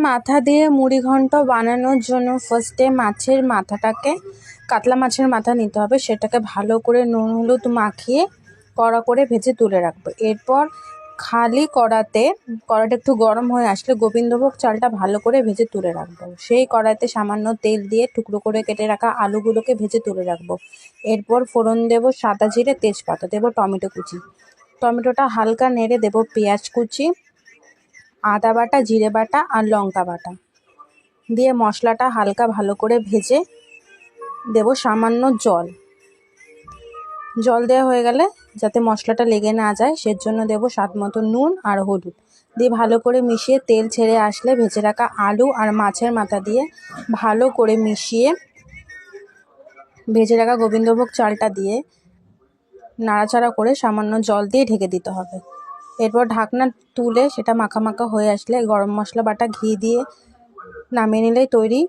মাথা দিয়ে মুড়ি ঘন্ট বানানোর জন্য ফার্স্টে মাছের মাথাটাকে, কাতলা মাছের মাথা নিতে হবে। সেটাকে ভালো করে নুন হলুদ মাখিয়ে কড়া করে ভেজে তুলে রাখবো। এরপর খালি কড়াটা একটু গরম হয়ে আসলে গোবিন্দভোগ চালটা ভালো করে ভেজে তুলে রাখবো। সেই কড়াইতে সামান্য তেল দিয়ে টুকরো করে কেটে রাখা আলুগুলোকে ভেজে তুলে রাখবো। এরপর ফোড়ন দেবো সাদা জিরে, তেজপাতা, দেবো টমেটো কুচি। টমেটোটা হালকা নেড়ে দেবো পেঁয়াজ কুচি, আদা বাটা, জিরে বাটা আর লঙ্কা বাটা দিয়ে মশলাটা হালকা ভালো করে ভেজে দেবো সামান্য জল দেওয়া হয়ে গেলে যাতে মশলাটা লেগে না যায় সেজন্য দেবো স্বাদ মতো নুন আর হলুদ দিয়ে ভালো করে মিশিয়ে তেল ছেড়ে আসলে ভেজে রাখা আলু আর মাছের মাথা দিয়ে ভালো করে মিশিয়ে ভেজে রাখা গোবিন্দভোগ চালটা দিয়ে নাড়াচাড়া করে সামান্য জল দিয়ে ঢেকে দিতে হবে। এরপর ঢাকনা তুলে সেটা মাখা মাখা হয়ে আসলে গরম মশলা বাটা ঘি দিয়ে নামিয়ে নিলেই তৈরি